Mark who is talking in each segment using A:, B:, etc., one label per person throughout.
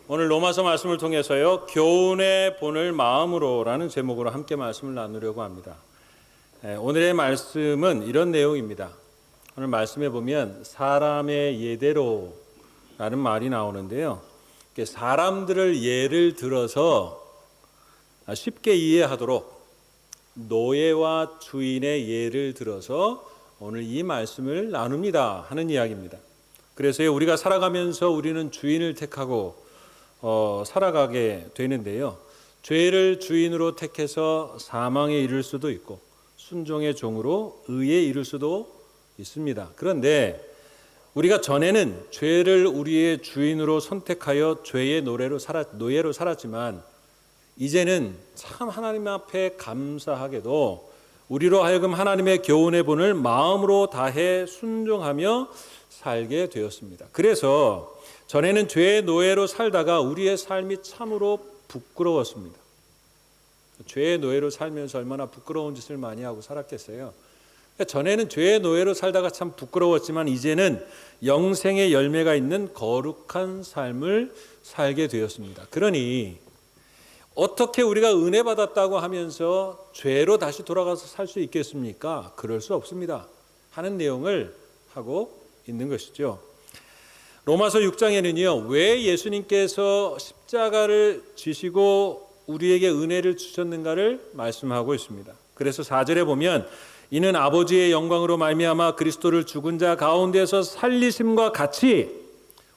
A: 오늘 로마서 말씀을 통해서요, 교훈의 본을 마음으로라는 제목으로 함께 말씀을 나누려고 합니다. 오늘의 말씀은 이런 내용입니다. 오늘 말씀에 보면 사람의 예대로라는 말이 나오는데요, 사람들을 예를 들어서 쉽게 이해하도록 노예와 주인의 예를 들어서 오늘 이 말씀을 나눕니다 하는 이야기입니다. 그래서 우리가 살아가면서 우리는 주인을 택하고 살아가게 되는데요, 죄를 주인으로 택해서 사망에 이를 수도 있고 순종의 종으로 의에 이를 수도 있습니다. 그런데 우리가 전에는 죄를 우리의 주인으로 선택하여 죄의 노예로 살았지만 이제는 참 하나님 앞에 감사하게도 우리로 하여금 하나님의 교훈의 본을 마음으로 다해 순종하며 살게 되었습니다. 그래서 전에는 죄의 노예로 살다가 우리의 삶이 참으로 부끄러웠습니다. 죄의 노예로 살면서 얼마나 부끄러운 짓을 많이 하고 살았겠어요. 전에는 죄의 노예로 살다가 참 부끄러웠지만 이제는 영생의 열매가 있는 거룩한 삶을 살게 되었습니다. 그러니 어떻게 우리가 은혜 받았다고 하면서 죄로 다시 돌아가서 살 수 있겠습니까? 그럴 수 없습니다 하는 내용을 하고 있는 것이죠. 로마서 6장에는요, 왜 예수님께서 십자가를 지시고 우리에게 은혜를 주셨는가를 말씀하고 있습니다. 그래서 4절에 보면 이는 아버지의 영광으로 말미암아 그리스도를 죽은 자 가운데서 살리심과 같이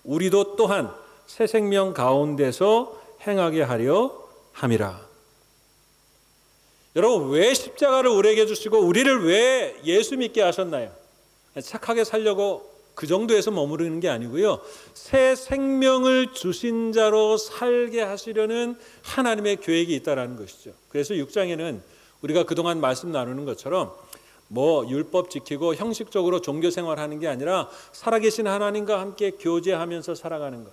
A: 우리도 또한 새 생명 가운데서 행하게 하려 함이라. 여러분, 왜 십자가를 우리에게 주시고 우리를 왜 예수 믿게 하셨나요? 착하게 살려고 그 정도에서 머무르는 게 아니고요, 새 생명을 주신 자로 살게 하시려는 하나님의 계획이 있다는 것이죠. 그래서 6장에는 우리가 그동안 말씀 나누는 것처럼 율법 지키고 형식적으로 종교 생활하는 게 아니라 살아계신 하나님과 함께 교제하면서 살아가는 것,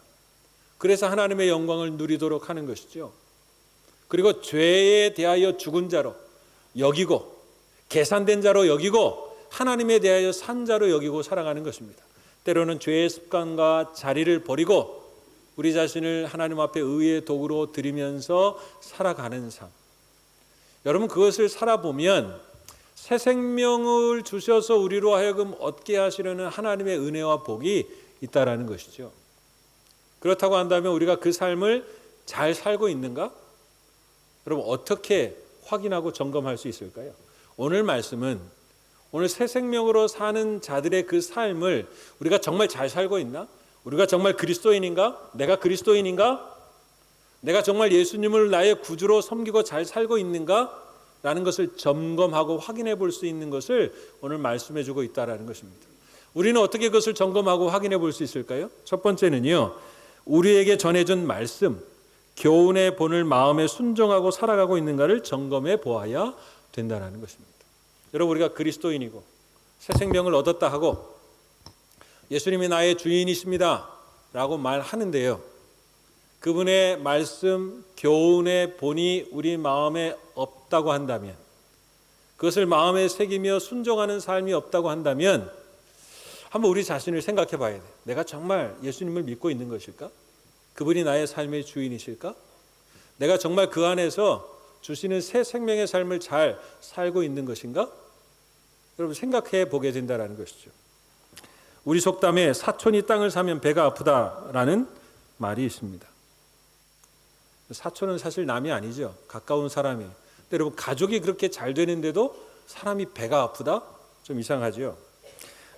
A: 그래서 하나님의 영광을 누리도록 하는 것이죠. 그리고 죄에 대하여 죽은 자로 여기고 계산된 자로 여기고 하나님에 대하여 산 자로 여기고 살아가는 것입니다. 때로는 죄의 습관과 자리를 버리고 우리 자신을 하나님 앞에 의의 도구로 드리면서 살아가는 삶, 여러분 그것을 살아보면 새 생명을 주셔서 우리로 하여금 얻게 하시려는 하나님의 은혜와 복이 있다라는 것이죠. 그렇다고 한다면 우리가 그 삶을 잘 살고 있는가? 여러분 어떻게 확인하고 점검할 수 있을까요? 오늘 말씀은 오늘 새 생명으로 사는 자들의 그 삶을 우리가 정말 잘 살고 있나? 우리가 정말 그리스도인인가? 내가 그리스도인인가? 내가 정말 예수님을 나의 구주로 섬기고 잘 살고 있는가? 라는 것을 점검하고 확인해 볼 수 있는 것을 오늘 말씀해 주고 있다는 것입니다. 우리는 어떻게 그것을 점검하고 확인해 볼 수 있을까요? 첫 번째는요, 우리에게 전해준 말씀, 교훈의 본을 마음에 순종하고 살아가고 있는가를 점검해 보아야 된다는 것입니다. 여러분, 우리가 그리스도인이고 새 생명을 얻었다 하고 예수님이 나의 주인이십니다 라고 말하는데요, 그분의 말씀, 교훈의 본이 우리 마음에 없다고 한다면, 그것을 마음에 새기며 순종하는 삶이 없다고 한다면 한번 우리 자신을 생각해 봐야 돼. 내가 정말 예수님을 믿고 있는 것일까? 그분이 나의 삶의 주인이실까? 내가 정말 그 안에서 주시는 새 생명의 삶을 잘 살고 있는 것인가? 여러분 생각해 보게 된다는 것이죠. 우리 속담에 사촌이 땅을 사면 배가 아프다라는 말이 있습니다. 사촌은 사실 남이 아니죠. 가까운 사람이에요. 근데 여러분 가족이 그렇게 잘 되는데도 사람이 배가 아프다? 좀 이상하죠.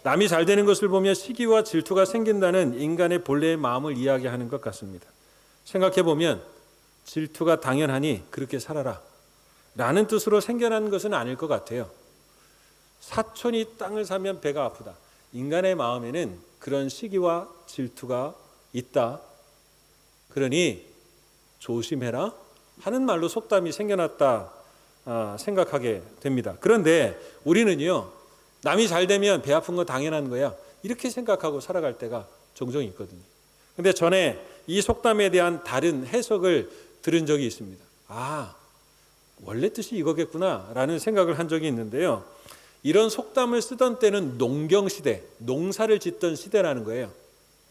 A: 남이 잘 되는 것을 보며 시기와 질투가 생긴다는 인간의 본래의 마음을 이야기하는 것 같습니다. 생각해 보면 질투가 당연하니 그렇게 살아라 라는 뜻으로 생겨난 것은 아닐 것 같아요. 사촌이 땅을 사면 배가 아프다. 인간의 마음에는 그런 시기와 질투가 있다. 그러니 조심해라 하는 말로 속담이 생겨났다 생각하게 됩니다. 그런데 우리는요, 남이 잘 되면 배 아픈 거 당연한 거야 이렇게 생각하고 살아갈 때가 종종 있거든요. 그런데 전에 이 속담에 대한 다른 해석을 들은 적이 있습니다. 원래 뜻이 이거겠구나 라는 생각을 한 적이 있는데요, 이런 속담을 쓰던 때는 농경시대, 농사를 짓던 시대라는 거예요.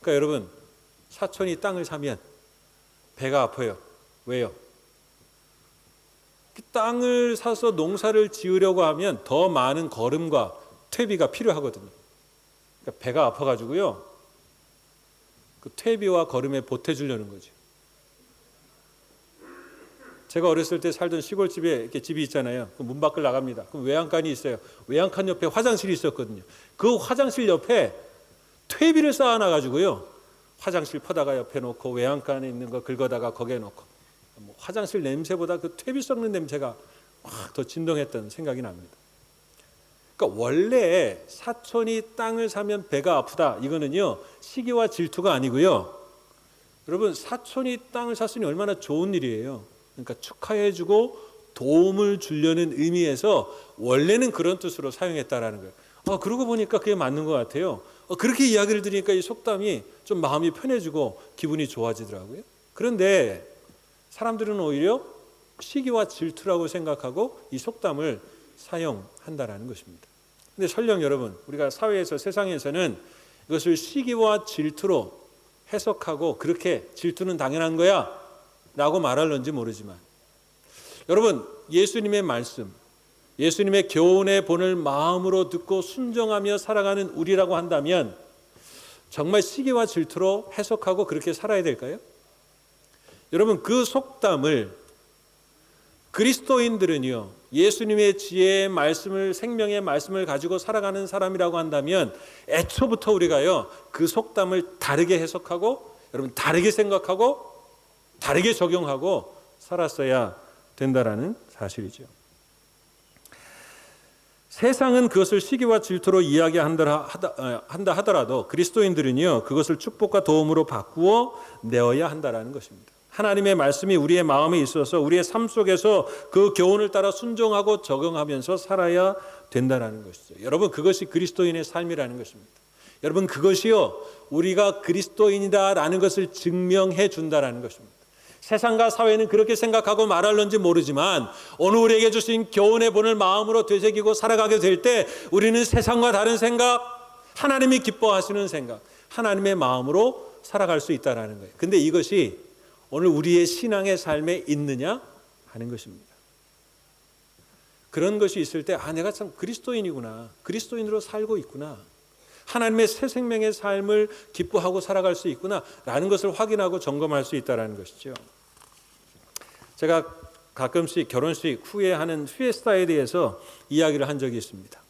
A: 그러니까 여러분, 사촌이 땅을 사면 배가 아파요. 왜요? 땅을 사서 농사를 지으려고 하면 더 많은 거름과 퇴비가 필요하거든요. 그러니까 배가 아파가지고요, 그 퇴비와 거름에 보태주려는 거죠. 제가 어렸을 때 살던 시골집에 이렇게 집이 있잖아요. 그 문 밖을 나갑니다. 그럼 외양간이 있어요. 외양간 옆에 화장실이 있었거든요. 그 화장실 옆에 퇴비를 쌓아놔가지고요, 화장실 퍼다가 옆에 놓고 외양간에 있는 거 긁어다가 거기에 놓고, 뭐 화장실 냄새보다 그 퇴비 썩는 냄새가 확 더 진동했던 생각이 납니다. 그러니까 원래 사촌이 땅을 사면 배가 아프다, 이거는요 시기와 질투가 아니고요, 여러분 사촌이 땅을 샀으니 얼마나 좋은 일이에요. 그러니까 축하해주고 도움을 주려는 의미에서 원래는 그런 뜻으로 사용했다라는 거예요. 그러고 보니까 그게 맞는 것 같아요. 그렇게 이야기를 들으니까 이 속담이 좀 마음이 편해지고 기분이 좋아지더라고요. 그런데 사람들은 오히려 시기와 질투라고 생각하고 이 속담을 사용한다라는 것입니다. 근데 설령 여러분, 우리가 사회에서, 세상에서는 이것을 시기와 질투로 해석하고 그렇게 질투는 당연한 거야 라고 말할런지 모르지만, 여러분 예수님의 말씀, 예수님의 교훈의 본을 마음으로 듣고 순종하며 살아가는 우리라고 한다면 정말 시기와 질투로 해석하고 그렇게 살아야 될까요? 여러분 그 속담을 그리스도인들은요, 예수님의 지혜의 말씀을, 생명의 말씀을 가지고 살아가는 사람이라고 한다면 애초부터 우리가요 그 속담을 다르게 해석하고, 여러분 다르게 생각하고 다르게 적용하고 살았어야 된다라는 사실이죠. 세상은 그것을 시기와 질투로 이야기한다 하더라도 그리스도인들은요 그것을 축복과 도움으로 바꾸어 내어야 한다라는 것입니다. 하나님의 말씀이 우리의 마음에 있어서 우리의 삶 속에서 그 교훈을 따라 순종하고 적용하면서 살아야 된다라는 것이죠. 여러분 그것이 그리스도인의 삶이라는 것입니다. 여러분 그것이요 우리가 그리스도인이다라는 것을 증명해 준다라는 것입니다. 세상과 사회는 그렇게 생각하고 말할런지 모르지만 오늘 우리에게 주신 교훈의 본을 마음으로 되새기고 살아가게 될 때 우리는 세상과 다른 생각, 하나님이 기뻐하시는 생각, 하나님의 마음으로 살아갈 수 있다는 거예요. 근데 이것이 오늘 우리의 신앙의 삶에 있느냐 하는 것입니다. 그런 것이 있을 때 내가 참 그리스도인이구나, 그리스도인으로 살고 있구나, 하나님의 새 생명의 삶을 기뻐하고 살아갈 수 있구나 라는 것을 확인하고 점검할 수 있다는 것이죠. 제가 가끔씩 결혼식 후에 하는 피에스타에 대해서 이야기를 한 적이 있습니다.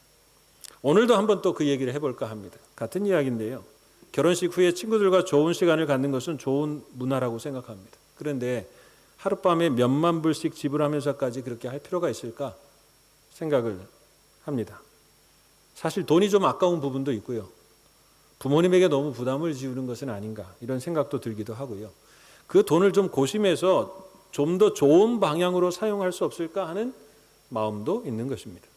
A: 오늘도 한번 또 그 얘기를 해볼까 합니다. 같은 이야기인데요, 결혼식 후에 친구들과 좋은 시간을 갖는 것은 좋은 문화라고 생각합니다. 그런데 하룻밤에 몇만 불씩 지불하면서까지 그렇게 할 필요가 있을까 생각을 합니다. 사실 돈이 좀 아까운 부분도 있고요, 부모님에게 너무 부담을 지우는 것은 아닌가 이런 생각도 들기도 하고요. 그 돈을 좀 고심해서 좀 더 좋은 방향으로 사용할 수 없을까 하는 마음도 있는 것입니다.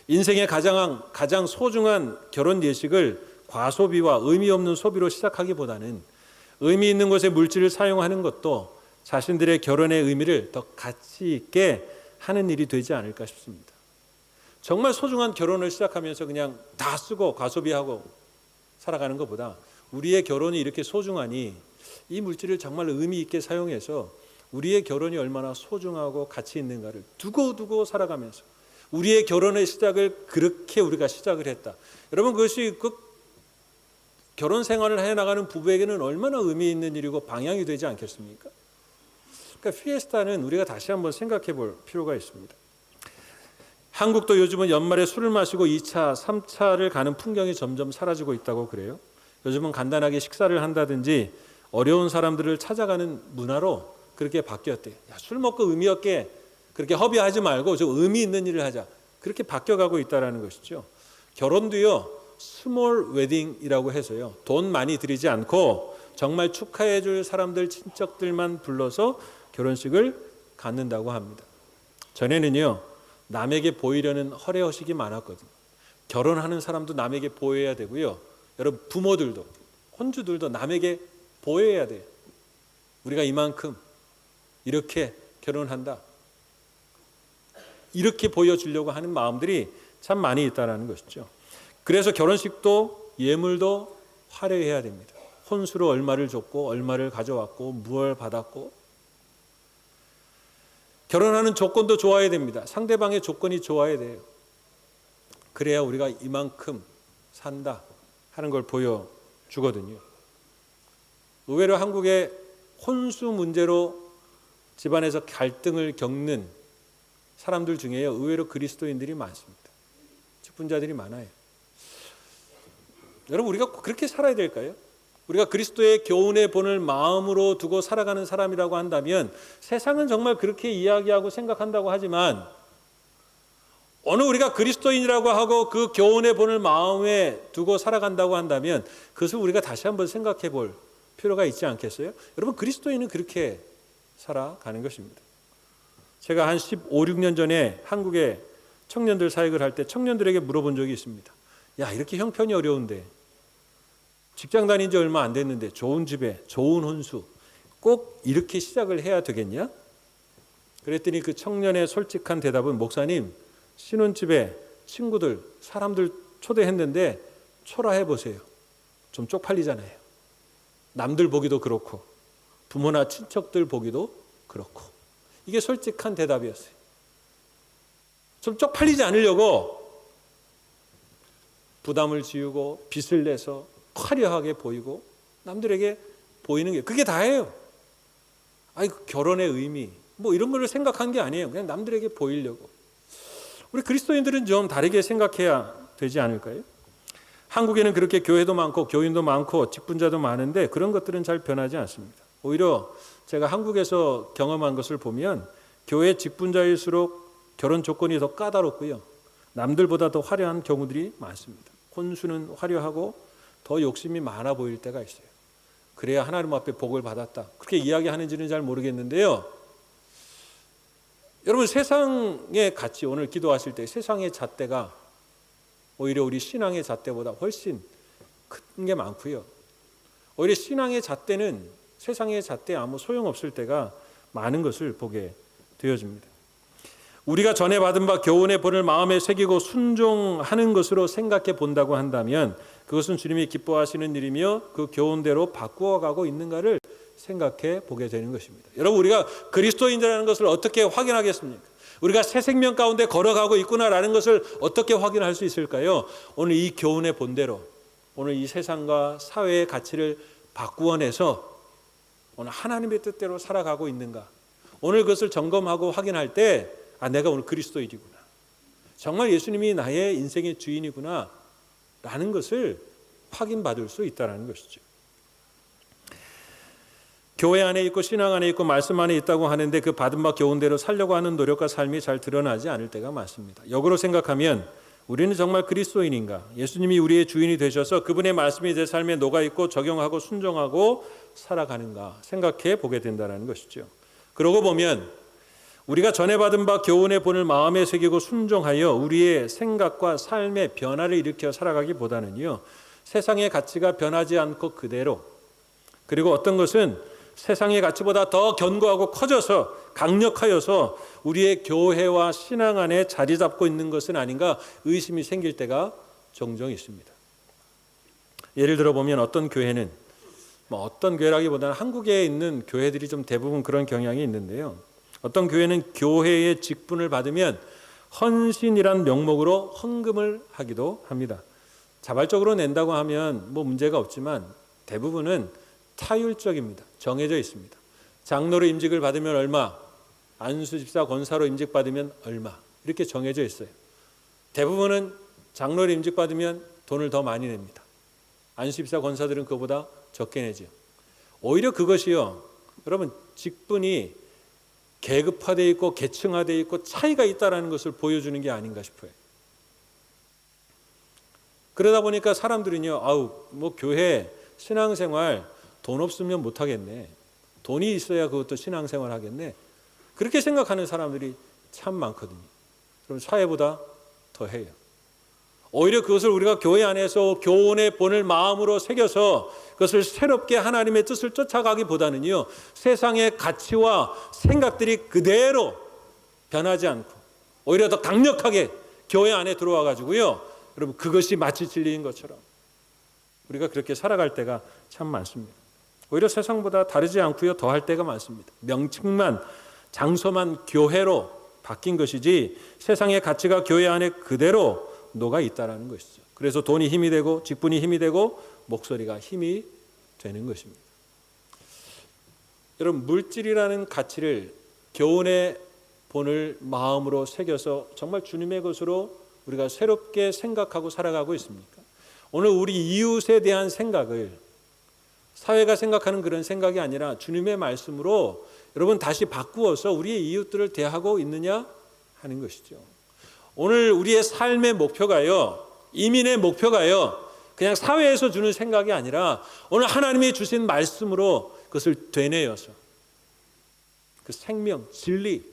A: 인생의 가장 소중한 결혼 예식을 과소비와 의미 없는 소비로 시작하기보다는 의미 있는 곳에 물질을 사용하는 것도 자신들의 결혼의 의미를 더 가치 있게 하는 일이 되지 않을까 싶습니다. 정말 소중한 결혼을 시작하면서 그냥 다 쓰고 과소비하고 살아가는 것보다 우리의 결혼이 이렇게 소중하니 이 물질을 정말 의미 있게 사용해서 우리의 결혼이 얼마나 소중하고 가치 있는가를 두고두고 살아가면서 우리의 결혼의 시작을 그렇게 우리가 시작을 했다. 여러분 그것이 그 결혼 생활을 해나가는 부부에게는 얼마나 의미 있는 일이고 방향이 되지 않겠습니까? 그러니까 피에스타는 우리가 다시 한번 생각해 볼 필요가 있습니다. 한국도 요즘은 연말에 술을 마시고 2차, 3차를 가는 풍경이 점점 사라지고 있다고 그래요. 요즘은 간단하게 식사를 한다든지 어려운 사람들을 찾아가는 문화로 그렇게 바뀌었대요. 술 먹고 의미 없게 그렇게 허비하지 말고 좀 의미 있는 일을 하자. 그렇게 바뀌어가고 있다는 것이죠. 결혼도요, 스몰 웨딩이라고 해서요, 돈 많이 들이지 않고 정말 축하해 줄 사람들, 친척들만 불러서 결혼식을 갖는다고 합니다. 전에는요, 남에게 보이려는 허례허식이 많았거든요. 결혼하는 사람도 남에게 보여야 되고요, 여러분 부모들도, 혼주들도 남에게 보여야 돼요. 우리가 이만큼 이렇게 결혼한다, 이렇게 보여주려고 하는 마음들이 참 많이 있다는 것이죠. 그래서 결혼식도 예물도 화려해야 됩니다. 혼수로 얼마를 줬고 얼마를 가져왔고 무얼 받았고 결혼하는 조건도 좋아야 됩니다. 상대방의 조건이 좋아야 돼요. 그래야 우리가 이만큼 산다 하는 걸 보여주거든요. 의외로 한국의 혼수 문제로 집안에서 갈등을 겪는 사람들 중에요, 의외로 그리스도인들이 많습니다. 직분자들이 많아요. 여러분, 우리가 그렇게 살아야 될까요? 우리가 그리스도의 교훈의 본을 마음으로 두고 살아가는 사람이라고 한다면, 세상은 정말 그렇게 이야기하고 생각한다고 하지만, 어느 우리가 그리스도인이라고 하고 그 교훈의 본을 마음에 두고 살아간다고 한다면, 그것을 우리가 다시 한번 생각해 볼 필요가 있지 않겠어요? 여러분, 그리스도인은 그렇게 살아가는 것입니다. 제가 한 15, 16년 전에 한국에 청년들 사역을 할 때 청년들에게 물어본 적이 있습니다. 야, 이렇게 형편이 어려운데, 직장 다닌 지 얼마 안 됐는데 좋은 집에 좋은 혼수 꼭 이렇게 시작을 해야 되겠냐? 그랬더니 그 청년의 솔직한 대답은, 목사님, 신혼집에 친구들, 사람들 초대했는데 초라해 보세요. 좀 쪽팔리잖아요. 남들 보기도 그렇고 부모나 친척들 보기도 그렇고. 이게 솔직한 대답이었어요. 좀 쪽팔리지 않으려고 부담을 지우고 빚을 내서 화려하게 보이고 남들에게 보이는 게 그게 다예요. 아니, 결혼의 의미 뭐 이런 걸 생각한 게 아니에요. 그냥 남들에게 보이려고. 우리 그리스도인들은 좀 다르게 생각해야 되지 않을까요? 한국에는 그렇게 교회도 많고 교인도 많고 직분자도 많은데 그런 것들은 잘 변하지 않습니다. 오히려 제가 한국에서 경험한 것을 보면 교회 직분자일수록 결혼 조건이 더 까다롭고요, 남들보다 더 화려한 경우들이 많습니다. 혼수는 화려하고 더 욕심이 많아 보일 때가 있어요. 그래야 하나님 앞에 복을 받았다, 그렇게 이야기하는지는 잘 모르겠는데요, 여러분, 세상의 가치, 오늘 기도하실 때 세상의 잣대가 오히려 우리 신앙의 잣대보다 훨씬 큰 게 많고요, 오히려 신앙의 잣대는 세상의 잣대에 아무 소용없을 때가 많은 것을 보게 되어집니다. 우리가 전에 받은 바 교훈의 본을 마음에 새기고 순종하는 것으로 생각해 본다고 한다면 그것은 주님이 기뻐하시는 일이며 그 교훈대로 바꾸어가고 있는가를 생각해 보게 되는 것입니다. 여러분, 우리가 그리스도인이라는 것을 어떻게 확인하겠습니까? 우리가 새 생명 가운데 걸어가고 있구나라는 것을 어떻게 확인할 수 있을까요? 오늘 이 교훈의 본대로 오늘 이 세상과 사회의 가치를 바꾸어내서 오늘 하나님의 뜻대로 살아가고 있는가, 오늘 그것을 점검하고 확인할 때, 아, 내가 오늘 그리스도인이구나, 정말 예수님이 나의 인생의 주인이구나 라는 것을 확인받을 수 있다는 것이죠. 교회 안에 있고 신앙 안에 있고 말씀 안에 있다고 하는데 그 받은 바 교훈대로 살려고 하는 노력과 삶이 잘 드러나지 않을 때가 많습니다. 역으로 생각하면 우리는 정말 그리스도인인가, 예수님이 우리의 주인이 되셔서 그분의 말씀이 내 삶에 녹아있고 적용하고 순종하고 살아가는가 생각해 보게 된다는 것이죠. 그러고 보면 우리가 전에 받은 바 교훈의 본을 마음에 새기고 순종하여 우리의 생각과 삶의 변화를 일으켜 살아가기보다는요, 세상의 가치가 변하지 않고 그대로, 그리고 어떤 것은 세상의 가치보다 더 견고하고 커져서 강력하여서 우리의 교회와 신앙 안에 자리 잡고 있는 것은 아닌가 의심이 생길 때가 종종 있습니다. 예를 들어 보면 어떤 교회는, 어떤 교회라기보다는 한국에 있는 교회들이 좀 대부분 그런 경향이 있는데요, 어떤 교회는 교회의 직분을 받으면 헌신이란 명목으로 헌금을 하기도 합니다. 자발적으로 낸다고 하면 뭐 문제가 없지만 대부분은 타율적입니다. 정해져 있습니다. 장로로 임직을 받으면 얼마, 안수집사 권사로 임직 받으면 얼마, 이렇게 정해져 있어요. 대부분은 장로로 임직 받으면 돈을 더 많이 냅니다. 안수집사 권사들은 그보다 적게 내죠. 오히려 그것이요, 여러분, 직분이 계급화되어 있고 계층화되어 있고 차이가 있다는 것을 보여주는 게 아닌가 싶어요. 그러다 보니까 사람들은요, 뭐 교회 신앙생활 돈 없으면 못하겠네, 돈이 있어야 그것도 신앙생활 하겠네, 그렇게 생각하는 사람들이 참 많거든요. 그럼 사회보다 더 해요. 오히려 그것을 우리가 교회 안에서 교훈의 본을 마음으로 새겨서 그것을 새롭게 하나님의 뜻을 쫓아가기보다는요, 세상의 가치와 생각들이 그대로 변하지 않고 오히려 더 강력하게 교회 안에 들어와 가지고요, 여러분, 그것이 마치 진리인 것처럼 우리가 그렇게 살아갈 때가 참 많습니다. 오히려 세상보다 다르지 않고요, 더할 때가 많습니다. 명칭만 장소만 교회로 바뀐 것이지 세상의 가치가 교회 안에 그대로 녹아 있다라는 것이죠. 그래서 돈이 힘이 되고 직분이 힘이 되고 목소리가 힘이 되는 것입니다. 여러분, 물질이라는 가치를 교훈의 본을 마음으로 새겨서 정말 주님의 것으로 우리가 새롭게 생각하고 살아가고 있습니까? 오늘 우리 이웃에 대한 생각을 사회가 생각하는 그런 생각이 아니라 주님의 말씀으로 여러분 다시 바꾸어서 우리의 이웃들을 대하고 있느냐 하는 것이죠. 오늘 우리의 삶의 목표가요, 이민의 목표가요, 그냥 사회에서 주는 생각이 아니라 오늘 하나님이 주신 말씀으로 그것을 되뇌어서 그 생명, 진리,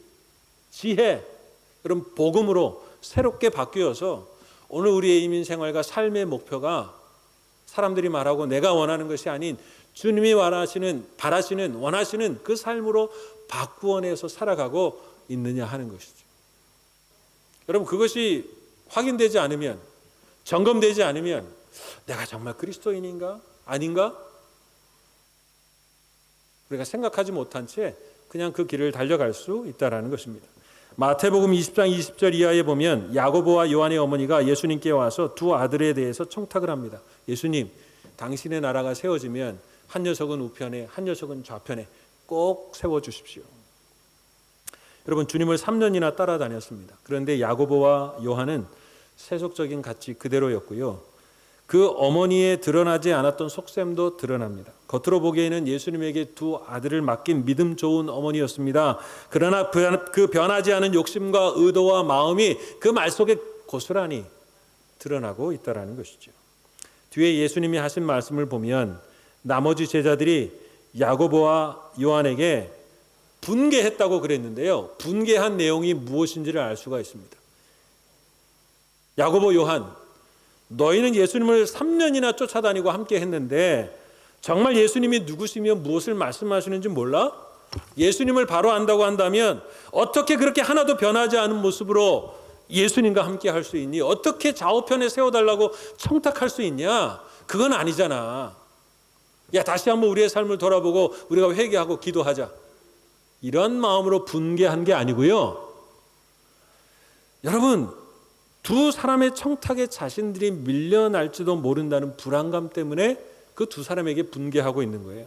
A: 지혜, 그런 복음으로 새롭게 바뀌어서 오늘 우리의 이민 생활과 삶의 목표가 사람들이 말하고 내가 원하는 것이 아닌 주님이 바라시는 원하시는 그 삶으로 바꾸어내서 살아가고 있느냐 하는 것이죠. 여러분, 그것이 확인되지 않으면, 점검되지 않으면 내가 정말 그리스도인인가? 아닌가? 우리가 생각하지 못한 채 그냥 그 길을 달려갈 수 있다는 것입니다. 마태복음 20장 20절 이하에 보면 야고보와 요한의 어머니가 예수님께 와서 두 아들에 대해서 청탁을 합니다. 예수님, 당신의 나라가 세워지면 한 녀석은 우편에 한 녀석은 좌편에 꼭 세워주십시오. 여러분, 주님을 3년이나 따라다녔습니다. 그런데 야고보와 요한은 세속적인 가치 그대로였고요. 그 어머니에 드러나지 않았던 속셈도 드러납니다. 겉으로 보기에는 예수님에게 두 아들을 맡긴 믿음 좋은 어머니였습니다. 그러나 그 변하지 않은 욕심과 의도와 마음이 그 말 속에 고스란히 드러나고 있다는 것이죠. 뒤에 예수님이 하신 말씀을 보면 나머지 제자들이 야고보와 요한에게 분개했다고 그랬는데요. 분개한 내용이 무엇인지를 알 수가 있습니다. 야고보, 요한, 너희는 예수님을 3년이나 쫓아다니고 함께 했는데 정말 예수님이 누구시며 무엇을 말씀하시는지 몰라? 예수님을 바로 안다고 한다면 어떻게 그렇게 하나도 변하지 않은 모습으로 예수님과 함께 할 수 있니? 어떻게 좌우편에 세워달라고 청탁할 수 있냐? 그건 아니잖아. 야, 다시 한번 우리의 삶을 돌아보고 우리가 회개하고 기도하자. 이런 마음으로 분개한 게 아니고요. 여러분, 두 사람의 청탁에 자신들이 밀려날지도 모른다는 불안감 때문에 그 두 사람에게 분개하고 있는 거예요.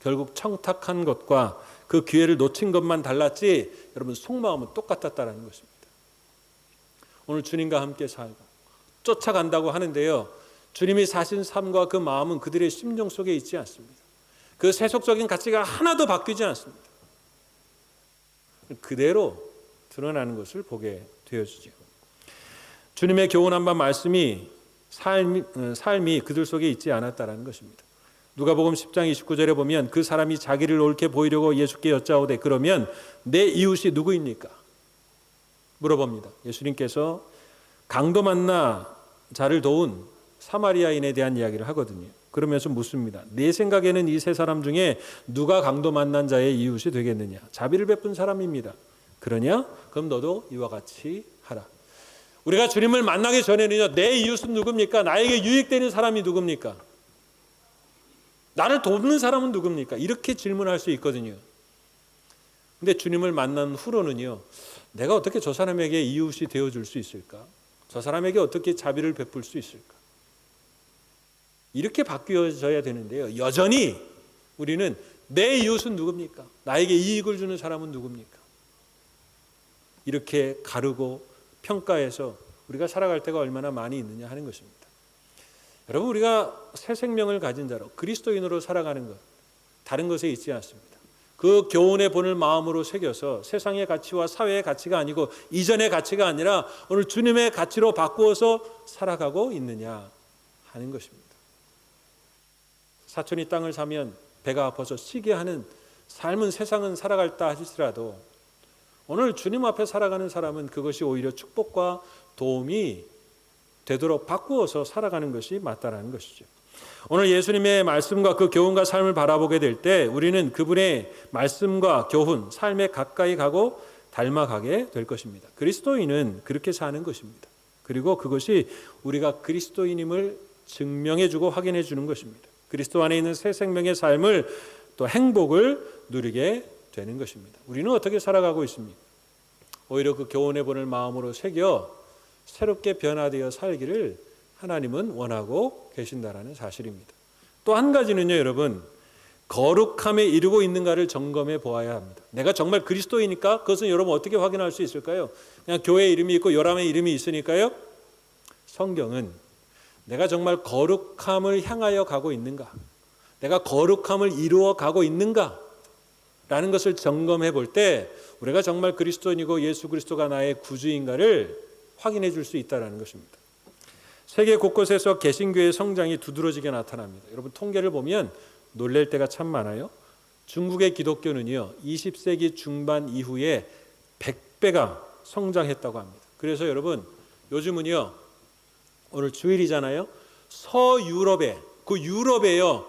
A: 결국 청탁한 것과 그 기회를 놓친 것만 달랐지 여러분, 속마음은 똑같았다는 것입니다. 오늘 주님과 함께 살고 쫓아간다고 하는데요, 주님이 사신 삶과 그 마음은 그들의 심정 속에 있지 않습니다. 그 세속적인 가치가 하나도 바뀌지 않습니다. 그대로 드러나는 것을 보게 되어지죠. 주님의 교훈한 바 말씀이 삶이 그들 속에 있지 않았다는 것입니다. 누가복음 10장 29절에 보면 그 사람이 자기를 옳게 보이려고 예수께 여짜오되 그러면 내 이웃이 누구입니까? 물어봅니다. 예수님께서 강도 만나 자를 도운 사마리아인에 대한 이야기를 하거든요. 그러면서 묻습니다. 내 생각에는 이 세 사람 중에 누가 강도 만난 자의 이웃이 되겠느냐? 자비를 베푼 사람입니다. 그러냐? 그럼 너도 이와 같이 하라. 우리가 주님을 만나기 전에는요, 내 이웃은 누굽니까? 나에게 유익되는 사람이 누굽니까? 나를 돕는 사람은 누굽니까? 이렇게 질문할 수 있거든요. 근데 주님을 만난 후로는요, 내가 어떻게 저 사람에게 이웃이 되어줄 수 있을까? 저 사람에게 어떻게 자비를 베풀 수 있을까? 이렇게 바뀌어져야 되는데요, 여전히 우리는 내 이웃은 누굽니까? 나에게 이익을 주는 사람은 누굽니까? 이렇게 가르고 평가해서 우리가 살아갈 때가 얼마나 많이 있느냐 하는 것입니다. 여러분, 우리가 새 생명을 가진 자로 그리스도인으로 살아가는 것, 다른 것에 있지 않습니다. 그 교훈의 본을 마음으로 새겨서 세상의 가치와 사회의 가치가 아니고 이전의 가치가 아니라 오늘 주님의 가치로 바꾸어서 살아가고 있느냐 하는 것입니다. 사촌이 땅을 사면 배가 아파서 쉬게 하는 삶은 세상은 살아갈다 하시더라도 오늘 주님 앞에 살아가는 사람은 그것이 오히려 축복과 도움이 되도록 바꾸어서 살아가는 것이 맞다라는 것이죠. 오늘 예수님의 말씀과 그 교훈과 삶을 바라보게 될 때 우리는 그분의 말씀과 교훈, 삶에 가까이 가고 닮아가게 될 것입니다. 그리스도인은 그렇게 사는 것입니다. 그리고 그것이 우리가 그리스도인임을 증명해주고 확인해 주는 것입니다. 그리스도 안에 있는 새 생명의 삶을 또 행복을 누리게 되는 것입니다. 우리는 어떻게 살아가고 있습니까? 오히려 그 교훈의 본을 마음으로 새겨 새롭게 변화되어 살기를 하나님은 원하고 계신다라는 사실입니다. 또 한 가지는요, 여러분, 거룩함에 이르고 있는가를 점검해 보아야 합니다. 내가 정말 그리스도이니까 그것은 여러분 어떻게 확인할 수 있을까요? 그냥 교회 이름이 있고 요람의 이름이 있으니까요? 성경은 내가 정말 거룩함을 향하여 가고 있는가, 내가 거룩함을 이루어 가고 있는가 라는 것을 점검해 볼 때 우리가 정말 그리스도인이고 예수 그리스도가 나의 구주인가를 확인해 줄 수 있다는 것입니다. 세계 곳곳에서 개신교의 성장이 두드러지게 나타납니다. 여러분 통계를 보면 놀랄 때가 참 많아요. 중국의 기독교는요, 20세기 중반 이후에 100배가 성장했다고 합니다. 그래서 여러분 요즘은요, 오늘 주일이잖아요. 서유럽에, 그 유럽에요,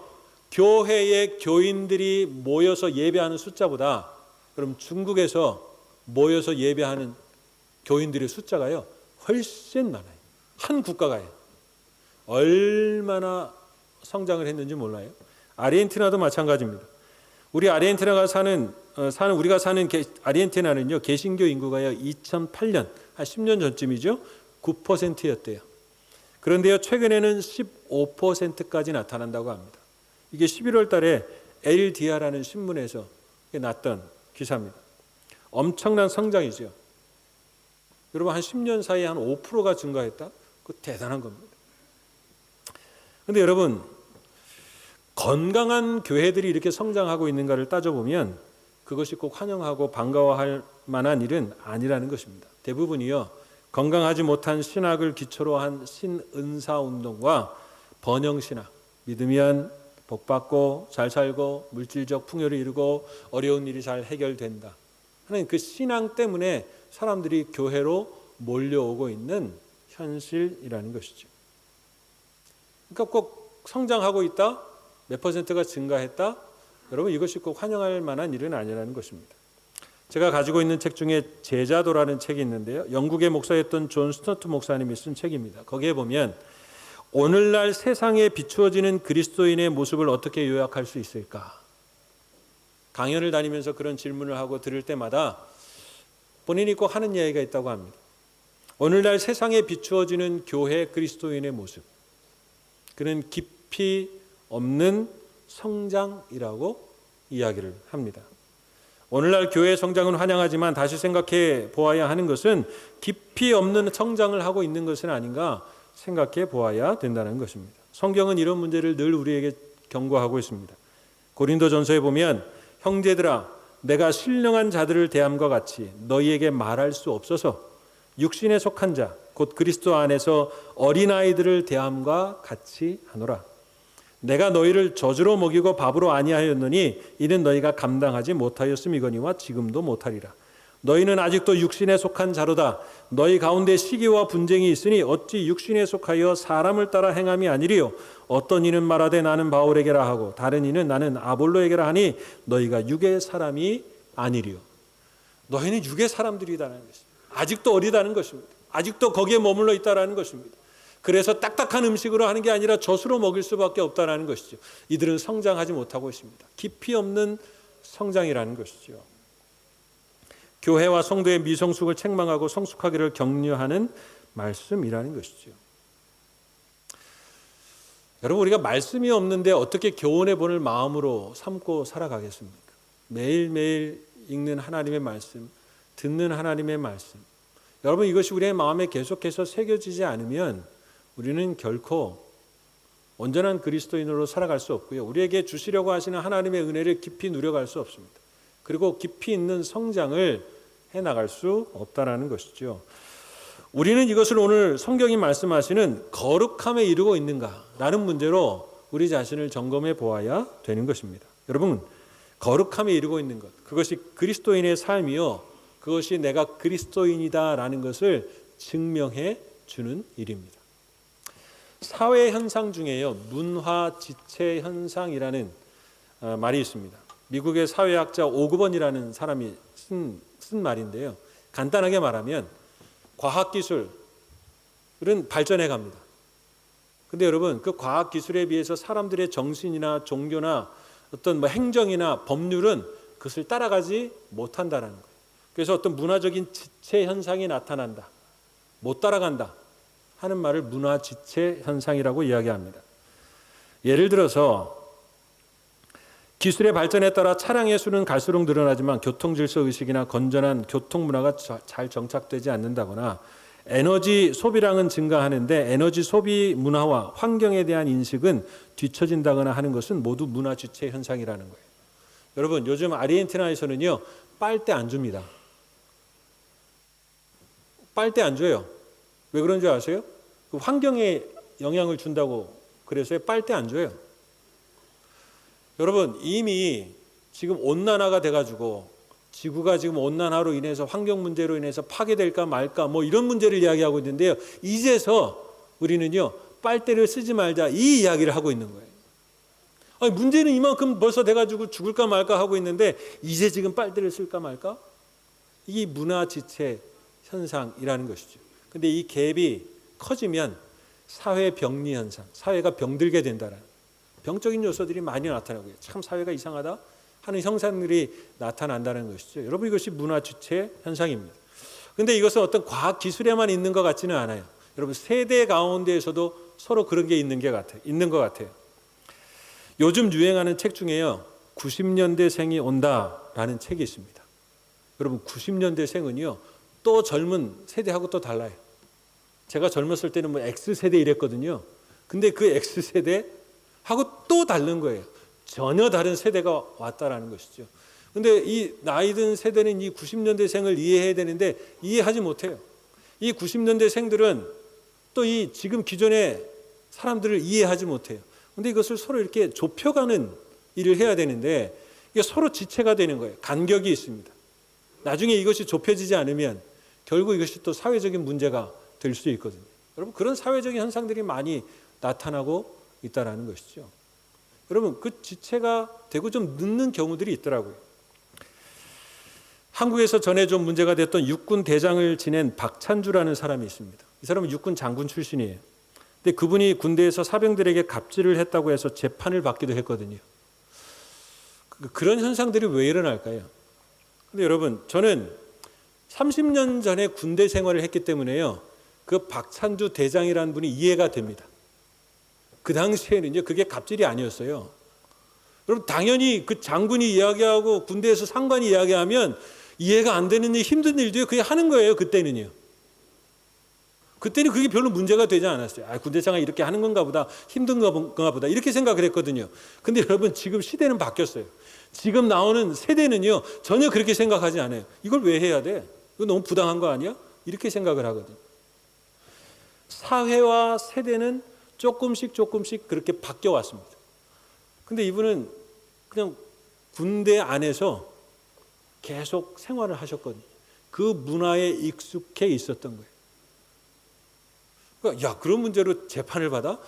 A: 교회의 교인들이 모여서 예배하는 숫자보다 그럼 중국에서 모여서 예배하는 교인들의 숫자가요 훨씬 많아요. 한 국가가요. 얼마나 성장을 했는지 몰라요. 아르헨티나도 마찬가지입니다. 우리 아르헨티나가 우리가 사는 아르헨티나는요, 개신교 인구가요 2008년 한 10년 전쯤이죠 9%였대요. 그런데요 최근에는 15%까지 나타난다고 합니다. 이게 11월 달에 엘디아라는 신문에서 났던 기사입니다. 엄청난 성장이죠. 여러분 한 10년 사이에 한 5%가 증가했다? 그거 대단한 겁니다. 그런데 여러분 건강한 교회들이 이렇게 성장하고 있는가를 따져보면 그것이 꼭 환영하고 반가워할 만한 일은 아니라는 것입니다. 대부분이요 건강하지 못한 신학을 기초로 한 신은사운동과 번영신학, 믿으면 복받고 잘 살고 물질적 풍요를 이루고 어려운 일이 잘 해결된다 하는 그 신앙 때문에 사람들이 교회로 몰려오고 있는 현실이라는 것이죠. 그러니까 꼭 성장하고 있다, 몇 퍼센트가 증가했다, 여러분 이것이 꼭 환영할 만한 일은 아니라는 것입니다. 제가 가지고 있는 책 중에 제자도라는 책이 있는데요, 영국의 목사였던 존 스토트 목사님이 쓴 책입니다. 거기에 보면 오늘날 세상에 비추어지는 그리스도인의 모습을 어떻게 요약할 수 있을까? 강연을 다니면서 그런 질문을 하고 들을 때마다 본인이 꼭 하는 이야기가 있다고 합니다. 오늘날 세상에 비추어지는 교회 그리스도인의 모습, 그는 깊이 없는 성장이라고 이야기를 합니다. 오늘날 교회 성장은 환영하지만 다시 생각해 보아야 하는 것은 깊이 없는 성장을 하고 있는 것은 아닌가 생각해 보아야 된다는 것입니다. 성경은 이런 문제를 늘 우리에게 경고하고 있습니다. 고린도전서에 보면 형제들아 내가 신령한 자들을 대함과 같이 너희에게 말할 수 없어서 육신에 속한 자 곧 그리스도 안에서 어린아이들을 대함과 같이 하노라. 내가 너희를 저주로 먹이고 밥으로 아니하였느니 이는 너희가 감당하지 못하였음이거니와 지금도 못하리라. 너희는 아직도 육신에 속한 자로다. 너희 가운데 시기와 분쟁이 있으니 어찌 육신에 속하여 사람을 따라 행함이 아니리요. 어떤 이는 말하되 나는 바울에게라 하고 다른 이는 나는 아볼로에게라 하니 너희가 육의 사람이 아니리요. 너희는 육의 사람들이다는 것입니다. 아직도 어리다는 것입니다. 아직도 거기에 머물러 있다는 것입니다. 그래서 딱딱한 음식으로 하는 게 아니라 젖으로 먹일 수밖에 없다는 것이죠. 이들은 성장하지 못하고 있습니다. 깊이 없는 성장이라는 것이죠. 교회와 성도의 미성숙을 책망하고 성숙하기를 격려하는 말씀이라는 것이죠. 여러분 우리가 말씀이 없는데 어떻게 교훈의 본을 마음으로 삼고 살아가겠습니까? 매일매일 읽는 하나님의 말씀, 듣는 하나님의 말씀, 여러분 이것이 우리의 마음에 계속해서 새겨지지 않으면 우리는 결코 온전한 그리스도인으로 살아갈 수 없고요, 우리에게 주시려고 하시는 하나님의 은혜를 깊이 누려갈 수 없습니다. 그리고 깊이 있는 성장을 해나갈 수 없다는 것이죠. 우리는 이것을 오늘 성경이 말씀하시는 거룩함에 이르고 있는가라는 문제로 우리 자신을 점검해 보아야 되는 것입니다. 여러분 거룩함에 이르고 있는 것, 그것이 그리스도인의 삶이요, 그것이 내가 그리스도인이다라는 것을 증명해 주는 일입니다. 사회 현상 중에요, 문화 지체 현상이라는 말이 있습니다. 미국의 사회학자 오그번이라는 사람이 쓴 말인데요, 간단하게 말하면 과학기술은 발전해 갑니다. 근데 여러분 그 과학기술에 비해서 사람들의 정신이나 종교나 어떤 행정이나 법률은 그것을 따라가지 못한다는 거예요. 그래서 어떤 문화적인 지체 현상이 나타난다, 못 따라간다 하는 말을 문화 지체 현상이라고 이야기합니다. 예를 들어서 기술의 발전에 따라 차량의 수는 갈수록 늘어나지만 교통질서 의식이나 건전한 교통문화가 잘 정착되지 않는다거나 에너지 소비량은 증가하는데 에너지 소비 문화와 환경에 대한 인식은 뒤처진다거나 하는 것은 모두 문화 지체 현상이라는 거예요. 여러분, 요즘 아르헨티나에서는요, 빨대 안 줍니다. 빨대 안 줘요. 왜 그런 줄 아세요? 그 환경에 영향을 준다고 그래서 빨대 안 줘요. 여러분, 이미 지금 온난화가 돼가지고 지구가 지금 온난화로 인해서 환경 문제로 인해서 파괴될까 말까 뭐 이런 문제를 이야기하고 있는데요. 이제서 우리는요, 빨대를 쓰지 말자 이 이야기를 하고 있는 거예요. 아니, 문제는 이만큼 벌써 돼가지고 죽을까 말까 하고 있는데 이제 지금 빨대를 쓸까 말까? 이 문화 지체 현상이라는 것이죠. 근데 이 갭이 커지면 사회 병리 현상, 사회가 병들게 된다는 병적인 요소들이 많이 나타나고요. 참 사회가 이상하다 하는 형상들이 나타난다는 것이죠. 여러분, 이것이 문화 주체 현상입니다. 그런데 이것은 어떤 과학 기술에만 있는 것 같지는 않아요. 여러분, 세대 가운데에서도 서로 그런 게 있는 것 같아요. 요즘 유행하는 책 중에요, 90년대생이 온다라는 책이 있습니다. 여러분, 90년대생은요, 또 젊은 세대하고 또 달라요. 제가 젊었을 때는 뭐 X세대 이랬거든요. 근데 그 X세대하고 또 다른 거예요. 전혀 다른 세대가 왔다라는 것이죠. 근데 이 나이든 세대는 이 90년대생을 이해해야 되는데 이해하지 못해요. 이 90년대생들은 또 이 지금 기존의 사람들을 이해하지 못해요. 근데 이것을 서로 이렇게 좁혀가는 일을 해야 되는데 이게 서로 지체가 되는 거예요. 간격이 있습니다. 나중에 이것이 좁혀지지 않으면 결국 이것이 또 사회적인 문제가 될 수 있거든요. 여러분, 그런 사회적인 현상들이 많이 나타나고 있다는 것이죠. 여러분, 그 지체가 되고 좀 늦는 경우들이 있더라고요. 한국에서 전에 좀 문제가 됐던 육군 대장을 지낸 박찬주라는 사람이 있습니다. 이 사람은 육군 장군 출신이에요. 근데 그분이 군대에서 사병들에게 갑질을 했다고 해서 재판을 받기도 했거든요. 그런 현상들이 왜 일어날까요? 근데 여러분, 저는 30년 전에 군대 생활을 했기 때문에요, 그 박찬주 대장이라는 분이 이해가 됩니다. 그 당시에는요, 그게 갑질이 아니었어요. 여러분, 당연히 그 장군이 이야기하고 군대에서 상관이 이야기하면 이해가 안 되는 일, 힘든 일도 그게 하는 거예요. 그때는요. 그때는 그게 별로 문제가 되지 않았어요. 아, 군대 생활 이렇게 하는 건가 보다, 힘든가 보다 이렇게 생각을 했거든요. 근데 여러분, 지금 시대는 바뀌었어요. 지금 나오는 세대는요, 전혀 그렇게 생각하지 않아요. 이걸 왜 해야 돼? 이거 너무 부당한 거 아니야? 이렇게 생각을 하거든요. 사회와 세대는 조금씩 그렇게 바뀌어 왔습니다. 근데 이분은 그냥 군대 안에서 계속 생활을 하셨거든요. 그 문화에 익숙해 있었던 거예요. 그러니까 야, 그런 문제로 재판을 받아?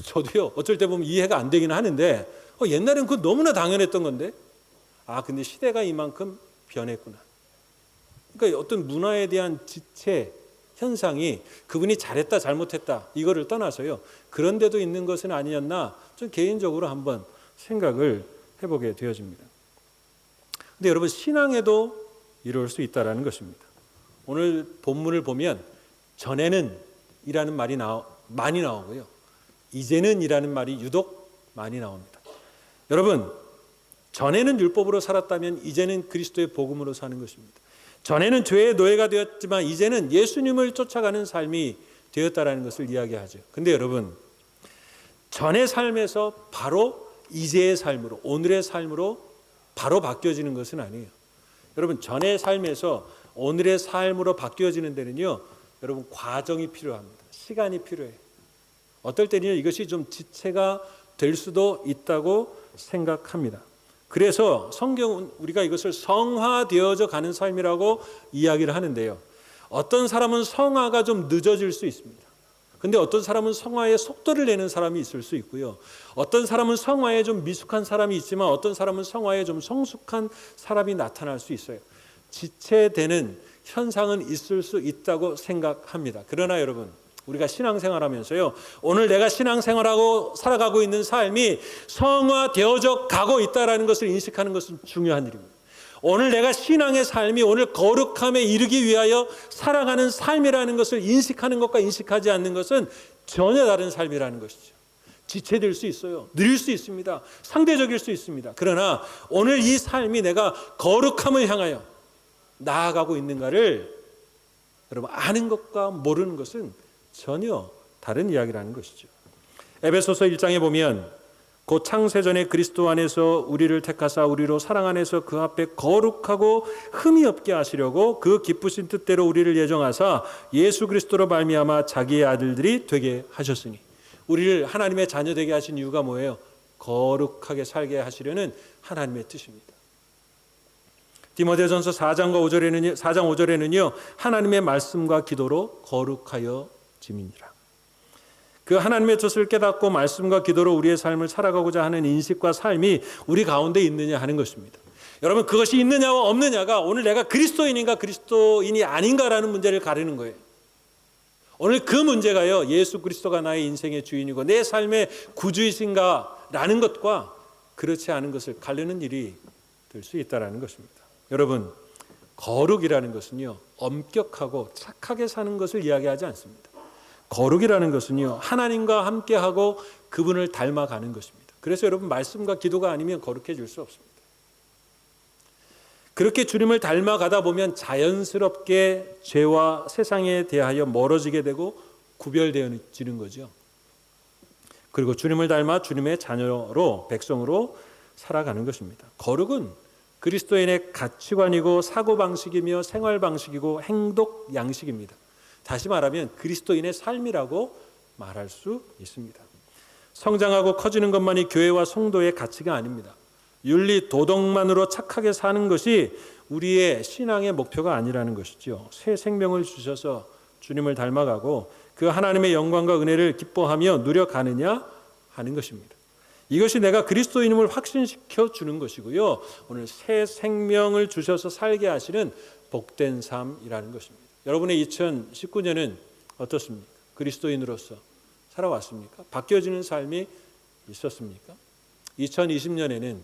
A: 저도요, 어쩔 때 보면 이해가 안 되긴 하는데 옛날엔 그거 너무나 당연했던 건데, 아, 근데 시대가 이만큼 변했구나. 그러니까 어떤 문화에 대한 지체 현상이 그분이 잘했다 잘못했다 이거를 떠나서요, 그런 데도 있는 것은 아니었나 좀 개인적으로 한번 생각을 해보게 되어집니다. 근데 여러분, 신앙에도 이럴 수 있다는 것입니다. 오늘 본문을 보면 전에는 이라는 말이 많이 나오고요, 이제는 이라는 말이 유독 많이 나옵니다. 여러분, 전에는 율법으로 살았다면 이제는 그리스도의 복음으로 사는 것입니다. 전에는 죄의 노예가 되었지만 이제는 예수님을 쫓아가는 삶이 되었다라는 것을 이야기하죠. 근데 여러분, 전의 삶에서 바로 이제의 삶으로, 오늘의 삶으로 바로 바뀌어지는 것은 아니에요. 여러분, 전의 삶에서 오늘의 삶으로 바뀌어지는 데는요, 여러분, 과정이 필요합니다. 시간이 필요해요. 어떨 때는요, 이것이 좀 지체가 될 수도 있다고 생각합니다. 그래서 성경은 우리가 이것을 성화되어져 가는 삶이라고 이야기를 하는데요, 어떤 사람은 성화가 좀 늦어질 수 있습니다. 근데 어떤 사람은 성화에 속도를 내는 사람이 있을 수 있고요, 어떤 사람은 성화에 좀 미숙한 사람이 있지만 어떤 사람은 성화에 좀 성숙한 사람이 나타날 수 있어요. 지체되는 현상은 있을 수 있다고 생각합니다. 그러나 여러분, 우리가 신앙생활하면서요, 오늘 내가 신앙생활하고 살아가고 있는 삶이 성화되어져 가고 있다는 것을 인식하는 것은 중요한 일입니다. 오늘 내가 신앙의 삶이 오늘 거룩함에 이르기 위하여 살아가는 삶이라는 것을 인식하는 것과 인식하지 않는 것은 전혀 다른 삶이라는 것이죠. 지체될 수 있어요. 느릴 수 있습니다. 상대적일 수 있습니다. 그러나 오늘 이 삶이 내가 거룩함을 향하여 나아가고 있는가를 여러분 아는 것과 모르는 것은 전혀 다른 이야기라는 것이죠. 에베소서 1장에 보면 곧 창세전에 그리스도 안에서 우리를 택하사 우리로 사랑 안에서 그 앞에 거룩하고 흠이 없게 하시려고 그 기쁘신 뜻대로 우리를 예정하사 예수 그리스도로 말미암아 자기의 아들들이 되게 하셨으니, 우리를 하나님의 자녀 되게 하신 이유가 뭐예요? 거룩하게 살게 하시려는 하나님의 뜻입니다. 디모데전서 4장 5절에는요 하나님의 말씀과 기도로 거룩하여 짐이니라. 그 하나님의 뜻을 깨닫고 말씀과 기도로 우리의 삶을 살아가고자 하는 인식과 삶이 우리 가운데 있느냐 하는 것입니다. 여러분, 그것이 있느냐와 없느냐가 오늘 내가 그리스도인인가 그리스도인이 아닌가라는 문제를 가르는 거예요. 오늘 그 문제가요, 예수 그리스도가 나의 인생의 주인이고 내 삶의 구주이신가라는 것과 그렇지 않은 것을 가르는 일이 될 수 있다는 것입니다. 여러분, 거룩이라는 것은요 엄격하고 착하게 사는 것을 이야기하지 않습니다. 거룩이라는 것은요 하나님과 함께하고 그분을 닮아가는 것입니다. 그래서 여러분, 말씀과 기도가 아니면 거룩해질 수 없습니다. 그렇게 주님을 닮아가다 보면 자연스럽게 죄와 세상에 대하여 멀어지게 되고 구별되어지는 거죠. 그리고 주님을 닮아 주님의 자녀로, 백성으로 살아가는 것입니다. 거룩은 그리스도인의 가치관이고 사고방식이며 생활방식이고 행동 양식입니다. 다시 말하면 그리스도인의 삶이라고 말할 수 있습니다. 성장하고 커지는 것만이 교회와 성도의 가치가 아닙니다. 윤리, 도덕만으로 착하게 사는 것이 우리의 신앙의 목표가 아니라는 것이죠. 새 생명을 주셔서 주님을 닮아가고 그 하나님의 영광과 은혜를 기뻐하며 누려가느냐 하는 것입니다. 이것이 내가 그리스도인임을 확신시켜 주는 것이고요, 오늘 새 생명을 주셔서 살게 하시는 복된 삶이라는 것입니다. 여러분의 2019년은 어떻습니까? 그리스도인으로서 살아왔습니까? 바뀌어지는 삶이 있었습니까? 2020년에는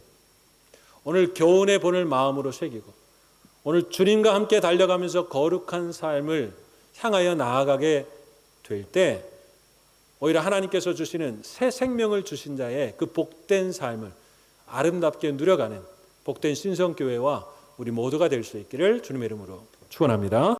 A: 오늘 교훈의 본을 마음으로 새기고 오늘 주님과 함께 달려가면서 거룩한 삶을 향하여 나아가게 될 때 오히려 하나님께서 주시는 새 생명을 주신 자의 그 복된 삶을 아름답게 누려가는 복된 신성교회와 우리 모두가 될 수 있기를 주님의 이름으로 축원합니다.